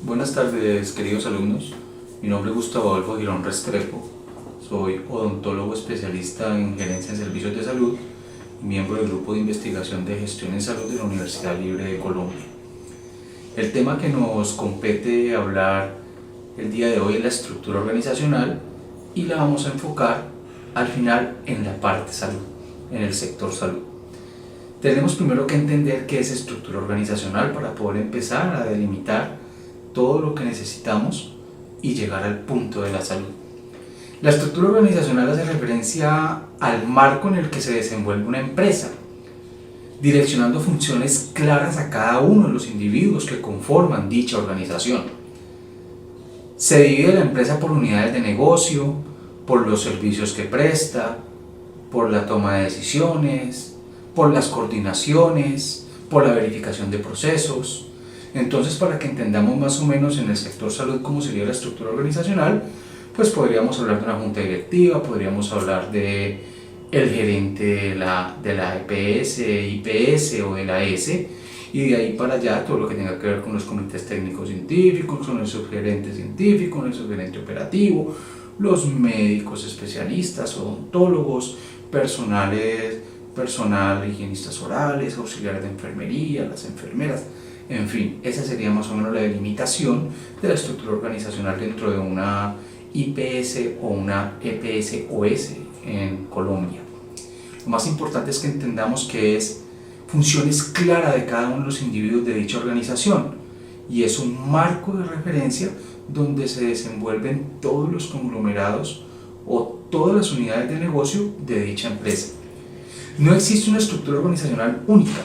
Buenas tardes, queridos alumnos. Mi nombre es Gustavo Adolfo Girón Restrepo. Soy odontólogo especialista en gerencia en servicios de salud y miembro del Grupo de Investigación de Gestión en Salud de la Universidad Libre de Colombia. El tema que nos compete hablar el día de hoy es la estructura organizacional y la vamos a enfocar al final en la parte salud, en el sector salud. Tenemos primero que entender qué es estructura organizacional para poder empezar a delimitar todo lo que necesitamos y llegar al punto de la salud. La estructura organizacional hace referencia al marco en el que se desenvuelve una empresa, direccionando funciones claras a cada uno de los individuos que conforman dicha organización. Se divide la empresa por unidades de negocio, por los servicios que presta, por la toma de decisiones, por las coordinaciones, por la verificación de procesos. Entonces, para que entendamos más o menos en el sector salud cómo sería la estructura organizacional, pues podríamos hablar de una junta directiva, podríamos hablar de el gerente de la EPS, IPS o de la S, y de ahí para allá todo lo que tenga que ver con los comités técnicos científicos, con el subgerente científico, el subgerente operativo, los médicos especialistas, odontólogos, personal, higienistas orales, auxiliares de enfermería, las enfermeras. En fin, esa sería más o menos la delimitación de la estructura organizacional dentro de una IPS o una EPS-OS en Colombia. Lo más importante es que entendamos que es funciones claras de cada uno de los individuos de dicha organización y es un marco de referencia donde se desenvuelven todos los conglomerados o todas las unidades de negocio de dicha empresa. No existe una estructura organizacional única.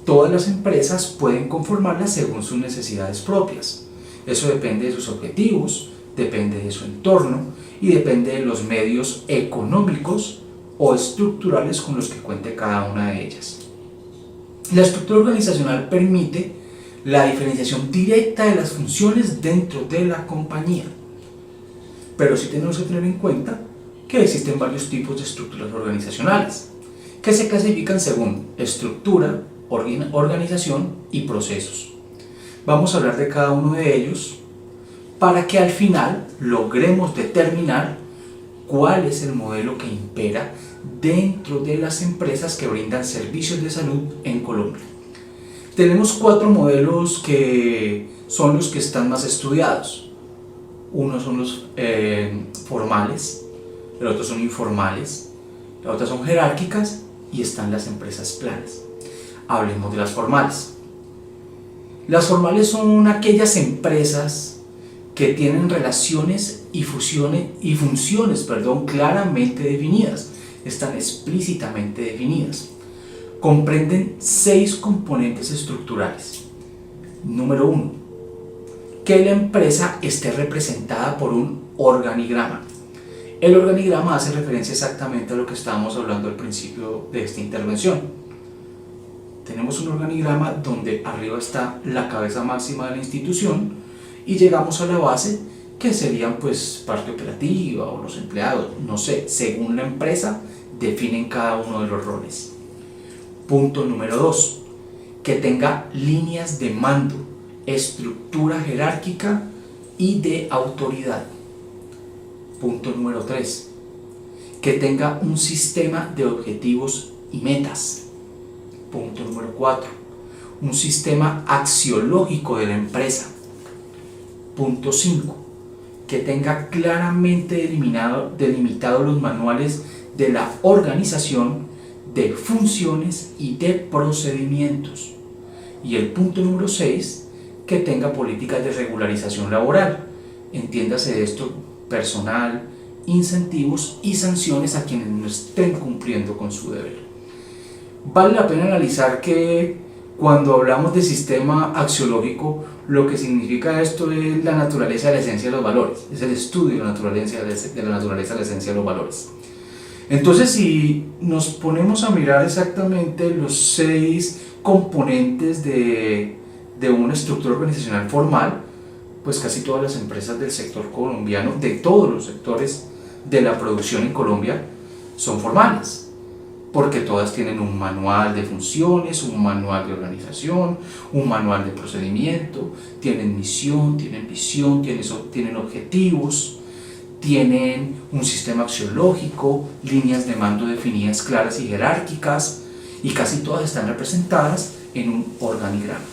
Todas las empresas pueden conformarla según sus necesidades propias. Eso depende de sus objetivos, depende de su entorno y depende de los medios económicos o estructurales con los que cuente cada una de ellas. La estructura organizacional permite la diferenciación directa de las funciones dentro de la compañía. Pero sí tenemos que tener en cuenta que existen varios tipos de estructuras organizacionales que se clasifican según estructura, organización y procesos. Vamos a hablar de cada uno de ellos para que al final logremos determinar cuál es el modelo que impera dentro de las empresas que brindan servicios de salud en Colombia. Tenemos 4 modelos que son los que están más estudiados. Uno son los formales, el otro son informales, las otras son jerárquicas y están las empresas planas. Hablemos de las formales. Las formales son aquellas empresas que tienen relaciones y funciones claramente definidas, están explícitamente definidas. Comprenden 6 componentes estructurales. Número 1, que la empresa esté representada por un organigrama. El organigrama hace referencia exactamente a lo que estábamos hablando al principio de esta intervención. Tenemos un organigrama donde arriba está la cabeza máxima de la institución y llegamos a la base, que serían pues parte operativa o los empleados, no sé, según la empresa definen cada uno de los roles. Punto número 2, que tenga líneas de mando, estructura jerárquica y de autoridad. Punto número 3, que tenga un sistema de objetivos y metas. Punto número 4, un sistema axiológico de la empresa. Punto 5, que tenga claramente delimitados los manuales de la organización, de funciones y de procedimientos. Y el punto número 6, que tenga políticas de regularización laboral. Entiéndase de esto: personal, incentivos y sanciones a quienes no estén cumpliendo con su deber. Vale la pena analizar que cuando hablamos de sistema axiológico, lo que significa esto es la naturaleza de la esencia de los valores, es el estudio de la naturaleza de la esencia de los valores. Entonces, si nos ponemos a mirar exactamente los 6 componentes de una estructura organizacional formal, pues casi todas las empresas del sector colombiano, de todos los sectores de la producción en Colombia, son formales. porque todas tienen un manual de funciones, un manual de organización, un manual de procedimiento, tienen misión, tienen visión, tienen objetivos, tienen un sistema axiológico, líneas de mando definidas claras y jerárquicas, y casi todas están representadas en un organigrama.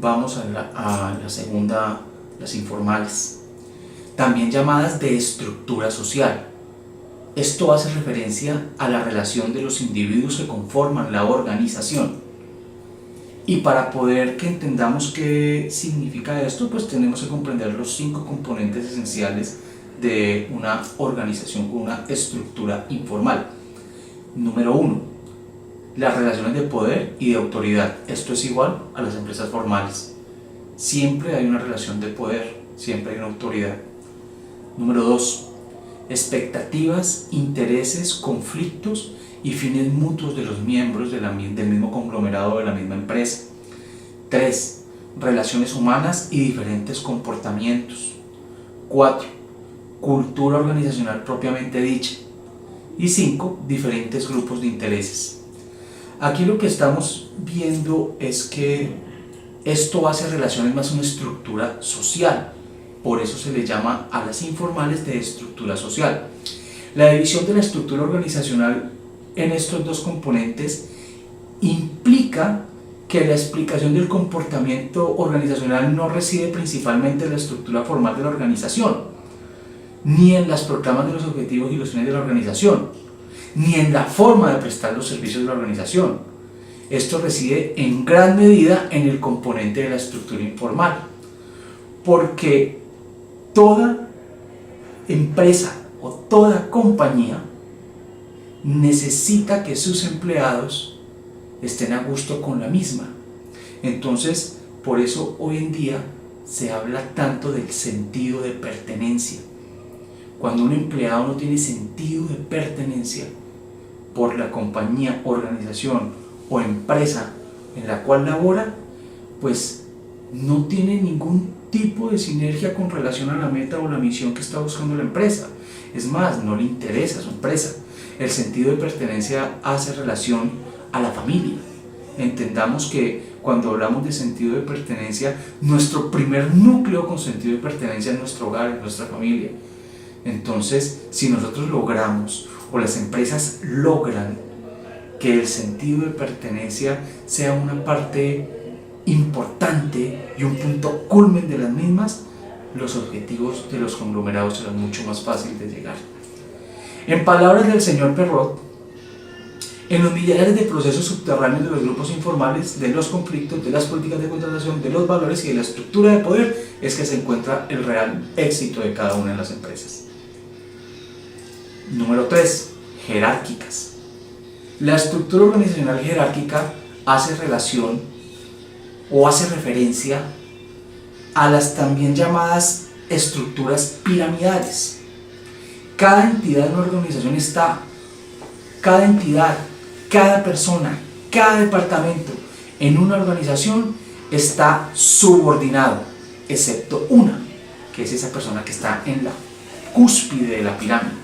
Vamos a la segunda, las informales, también llamadas de estructura social. Esto hace referencia a la relación de los individuos que conforman la organización. Y para poder que entendamos qué significa esto, pues tenemos que comprender los 5 componentes esenciales de una organización con una estructura informal. Número 1, las relaciones de poder y de autoridad. Esto es igual a las empresas formales. Siempre hay una relación de poder, siempre hay una autoridad. Número 2, expectativas, intereses, conflictos y fines mutuos de los miembros del mismo conglomerado de la misma empresa. 3, relaciones humanas y diferentes comportamientos. 4, cultura organizacional propiamente dicha. Y 5, diferentes grupos de intereses. Aquí lo que estamos viendo es que esto hace relaciones más una estructura social. Por eso se le llama a las informales de estructura social. La división de la estructura organizacional en estos 2 componentes implica que la explicación del comportamiento organizacional no reside principalmente en la estructura formal de la organización, ni en las proclamas de los objetivos y los fines de la organización, ni en la forma de prestar los servicios de la organización. Esto reside en gran medida en el componente de la estructura informal, porque toda empresa o toda compañía necesita que sus empleados estén a gusto con la misma. Entonces, por eso hoy en día se habla tanto del sentido de pertenencia. Cuando un empleado no tiene sentido de pertenencia por la compañía, organización o empresa en la cual labora, pues no tiene ningún tipo de sinergia con relación a la meta o la misión que está buscando la empresa. Es más, no le interesa a su empresa. El sentido de pertenencia hace relación a la familia. Entendamos que cuando hablamos de sentido de pertenencia, nuestro primer núcleo con sentido de pertenencia es nuestro hogar, es nuestra familia. Entonces, si nosotros logramos, o las empresas logran, que el sentido de pertenencia sea una parte importante y un punto culmen de las mismas, los objetivos de los conglomerados serán mucho más fáciles de llegar. En palabras del señor Perrot, en los millares de procesos subterráneos de los grupos informales, de los conflictos, de las políticas de contratación, de los valores y de la estructura de poder, es que se encuentra el real éxito de cada una de las empresas. Número 3. Jerárquicas. La estructura organizacional jerárquica hace relación o hace referencia a las también llamadas estructuras piramidales. Cada entidad de una organización cada entidad, cada persona, cada departamento en una organización está subordinado, excepto una, que es esa persona que está en la cúspide de la pirámide.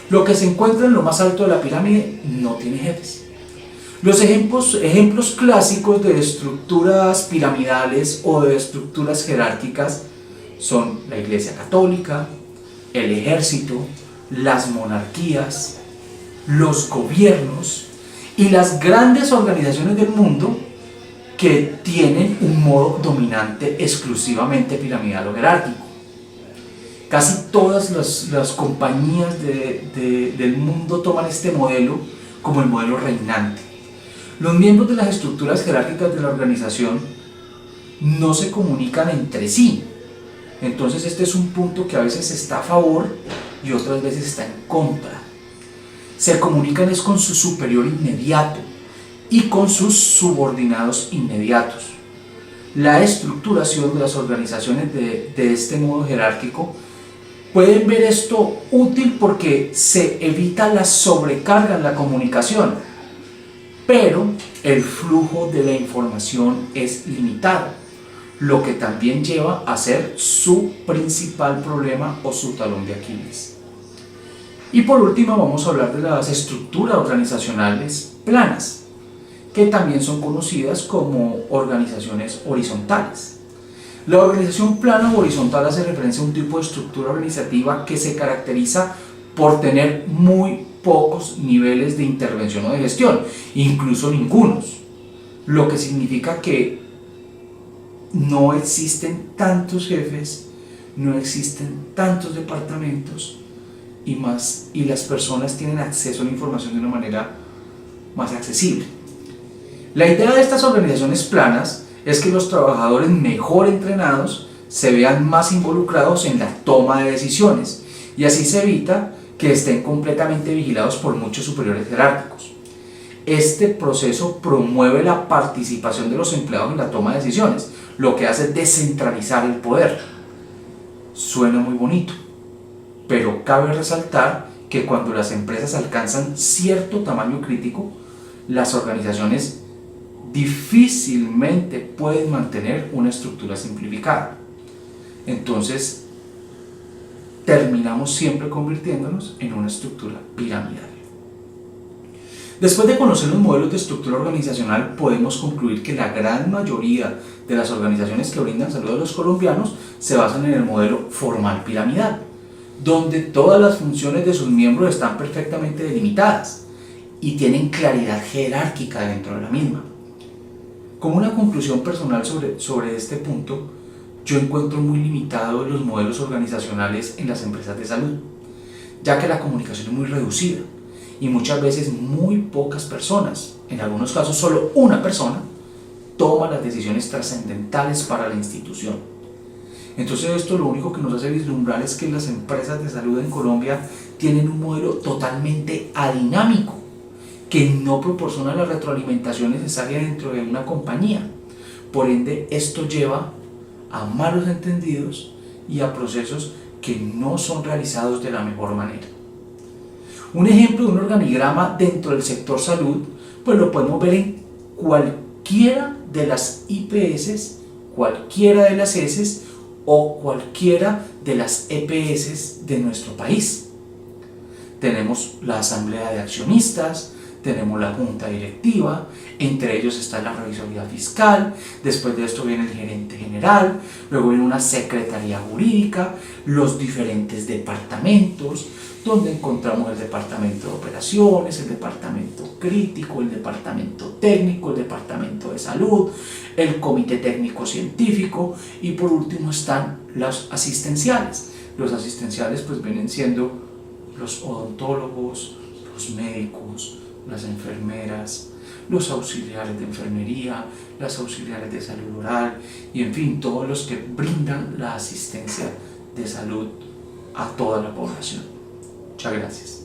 Lo que se encuentra en lo más alto de la pirámide no tiene jefes. Los ejemplos clásicos de estructuras piramidales o de estructuras jerárquicas son la Iglesia Católica, el ejército, las monarquías, los gobiernos y las grandes organizaciones del mundo que tienen un modo dominante exclusivamente piramidal o jerárquico. Casi todas las compañías del mundo toman este modelo como el modelo reinante. Los miembros de las estructuras jerárquicas de la organización no se comunican entre sí. Entonces este es un punto que a veces está a favor y otras veces está en contra. Se comunican es con su superior inmediato y con sus subordinados inmediatos. La estructuración de las organizaciones de este modo jerárquico pueden ver esto útil porque se evita la sobrecarga en la comunicación, pero el flujo de la información es limitado, lo que también lleva a ser su principal problema o su talón de Aquiles. Y por último vamos a hablar de las estructuras organizacionales planas, que también son conocidas como organizaciones horizontales. La organización plana o horizontal hace referencia a un tipo de estructura organizativa que se caracteriza por tener muy pocos niveles de intervención o de gestión, incluso ningunos, lo que significa que no existen tantos jefes, no existen tantos departamentos y las personas tienen acceso a la información de una manera más accesible. La idea de estas organizaciones planas es que los trabajadores mejor entrenados se vean más involucrados en la toma de decisiones y así se evita que estén completamente vigilados por muchos superiores jerárquicos. Este proceso promueve la participación de los empleados en la toma de decisiones, lo que hace descentralizar el poder. Suena muy bonito, pero cabe resaltar que cuando las empresas alcanzan cierto tamaño crítico, las organizaciones difícilmente pueden mantener una estructura simplificada. Entonces, terminamos siempre convirtiéndonos en una estructura piramidal. Después de conocer los modelos de estructura organizacional, podemos concluir que la gran mayoría de las organizaciones que brindan salud a los colombianos se basan en el modelo formal piramidal, donde todas las funciones de sus miembros están perfectamente delimitadas y tienen claridad jerárquica dentro de la misma. Como una conclusión personal sobre este punto, yo encuentro muy limitado los modelos organizacionales en las empresas de salud, ya que la comunicación es muy reducida y muchas veces muy pocas personas, en algunos casos solo una persona, toma las decisiones trascendentales para la institución. Entonces esto lo único que nos hace vislumbrar es que las empresas de salud en Colombia tienen un modelo totalmente adinámico, que no proporciona la retroalimentación necesaria dentro de una compañía. Por ende, esto lleva a malos entendidos y a procesos que no son realizados de la mejor manera. Un ejemplo de un organigrama dentro del sector salud, pues lo podemos ver en cualquiera de las IPS, cualquiera de las ES o cualquiera de las EPS de nuestro país. Tenemos la asamblea de accionistas, tenemos la junta directiva, entre ellos está la revisoría fiscal, después de esto viene el gerente general, luego viene una secretaría jurídica, los diferentes departamentos, donde encontramos el departamento de operaciones, el departamento crítico, el departamento técnico, el departamento de salud, el comité técnico científico y por último están los asistenciales. Los asistenciales pues vienen siendo los odontólogos, los médicos, las enfermeras, los auxiliares de enfermería, las auxiliares de salud oral y en fin, todos los que brindan la asistencia de salud a toda la población. Muchas gracias.